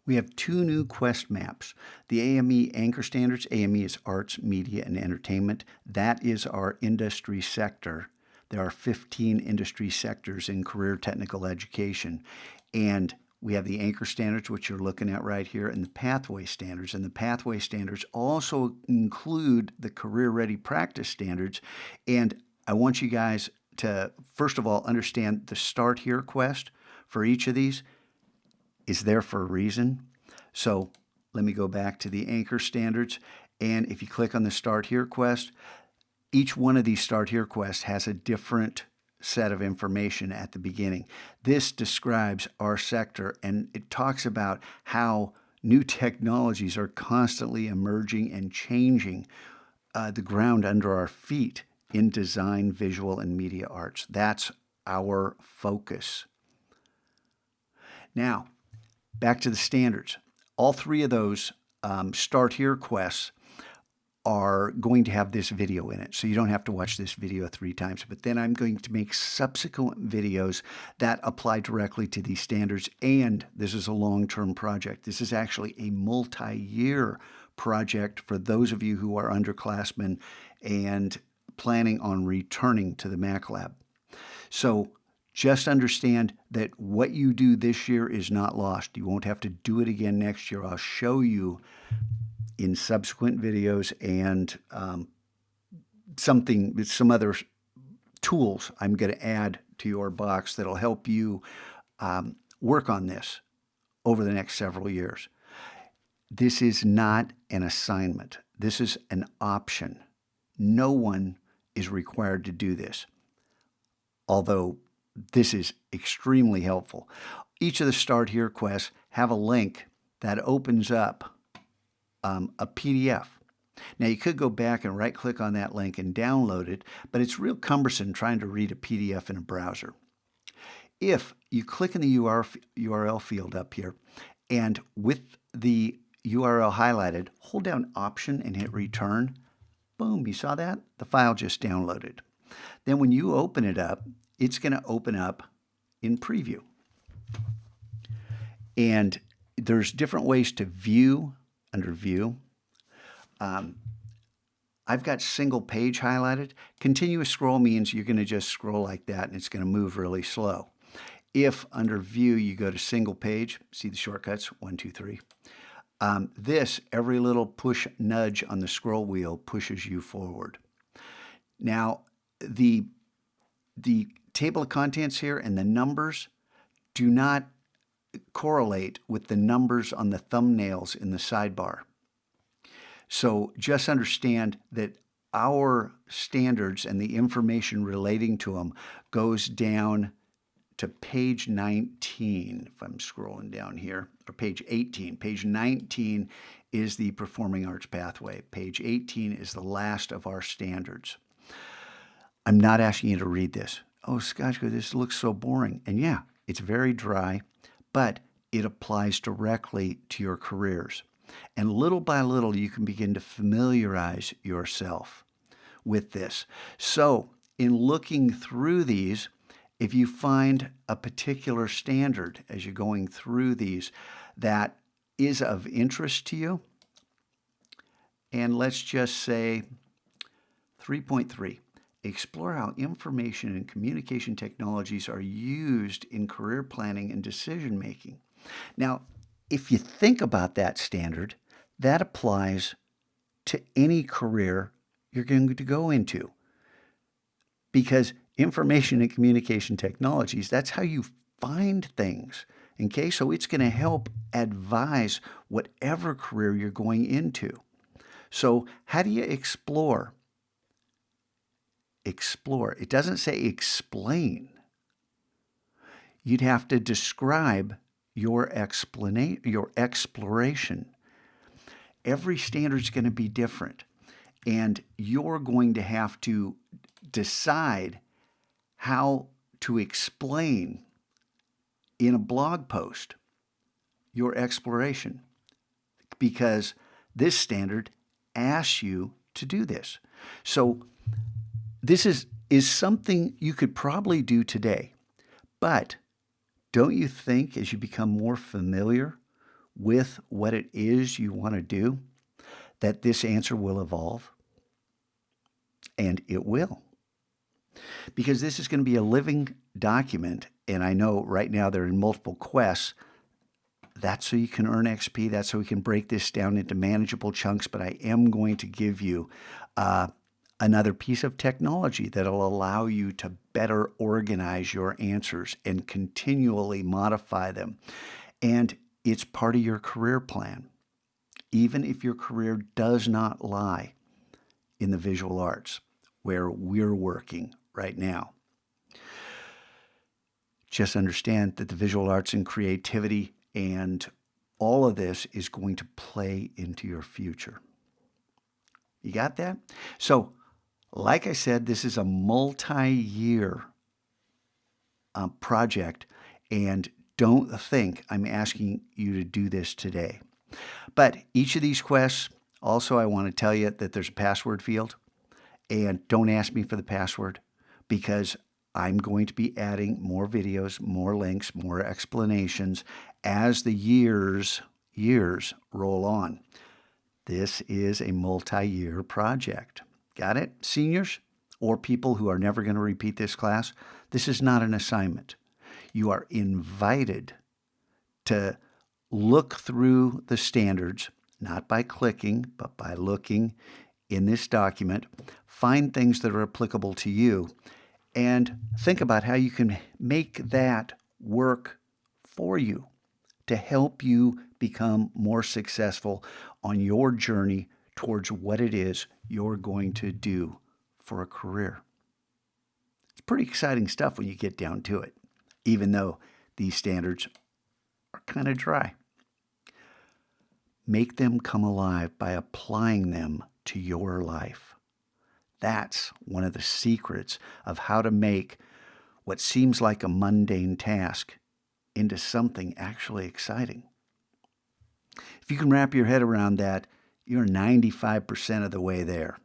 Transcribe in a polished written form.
We have two new quest maps. The AME Anchor Standards, AME is Arts, Media, and Entertainment. That is our industry sector. There are 15 industry sectors in career technical education. And we have the Anchor Standards, which you're looking at right here, and the Pathway Standards. And the Pathway Standards also include the Career Ready Practice Standards. And I want you guys to, first of all, understand the Start Here quest for each of these is there for a reason. So let me go back to the Anchor Standards. And if you click on the Start Here quest, each one of these Start Here quests has a different set of information at the beginning. This describes our sector, and it talks about how new technologies are constantly emerging and changing the ground under our feet in design, visual, and media arts. That's our focus. Now, back to the standards. All three of those Start Here quests are going to have this video in it, so you don't have to watch this video 3 times. But then I'm going to make subsequent videos that apply directly to these standards, and this is a long-term project. This is actually a multi-year project for those of you who are underclassmen and planning on returning to the Mac Lab. So just understand that what you do this year is not lost. You won't have to do it again next year. I'll show you in subsequent videos and some other tools I'm going to add to your box that'll help you work on this over the next several years. This is not an assignment. This is an option. No one is required to do this, although this is extremely helpful. Each of the Start Here quests have a link that opens up a PDF. Now, you could go back and right-click on that link and download it, but it's real cumbersome trying to read a PDF in a browser. If you click in the URL field up here, and with the URL highlighted, hold down Option and hit Return, boom, you saw that? The file just downloaded. Then when you open it up, it's going to open up in Preview. And there's different ways to view under View. I've got single page highlighted. Continuous scroll means you're going to just scroll like that and it's going to move really slow. If under View you go to single page, see the shortcuts, 1, 2, 3. Every little push nudge on the scroll wheel pushes you forward. Now, the table of contents here and the numbers do not correlate with the numbers on the thumbnails in the sidebar. So just understand that our standards and the information relating to them goes down to page 19, if I'm scrolling down here, or page 18. Page 19 is the Performing Arts Pathway. Page 18 is the last of our standards. I'm not asking you to read this. Oh, Scotchko, this looks so boring. And yeah, it's very dry, but it applies directly to your careers. And little by little, you can begin to familiarize yourself with this. So in looking through these, if you find a particular standard as you're going through these that is of interest to you, and let's just say 3.3, explore how information and communication technologies are used in career planning and decision making. Now, if you think about that standard, that applies to any career you're going to go into. Because information and communication technologies, that's how you find things. Okay, so it's going to help advise whatever career you're going into. So how do you explore? Explore. It doesn't say explain. You'd have to describe your exploration. Every standard is going to be different, and you're going to have to decide how to explain in a blog post your exploration, because this standard asks you to do this. So this is something you could probably do today, but don't you think as you become more familiar with what it is you want to do, that this answer will evolve? And it will. Because this is going to be a living document, and I know right now they're in multiple quests. That's so you can earn XP. That's so we can break this down into manageable chunks. But I am going to give you another piece of technology that'll allow you to better organize your answers and continually modify them. And it's part of your career plan, even if your career does not lie in the visual arts, where we're working right now. Just understand that the visual arts and creativity and all of this is going to play into your future. You got that? So, like I said, this is a multi-year project, and don't think I'm asking you to do this today. But each of these quests, also I want to tell you that there's a password field, and don't ask me for the password because I'm going to be adding more videos, more links, more explanations as the years roll on. This is a multi-year project. Got it, seniors? Or people who are never going to repeat this class? This is not an assignment. You are invited to look through the standards, not by clicking, but by looking in this document, find things that are applicable to you, and think about how you can make that work for you to help you become more successful on your journey towards what it is you're going to do for a career. It's pretty exciting stuff when you get down to it, even though these standards are kind of dry. Make them come alive by applying them to your life. That's one of the secrets of how to make what seems like a mundane task into something actually exciting. If you can wrap your head around that, you're 95% of the way there.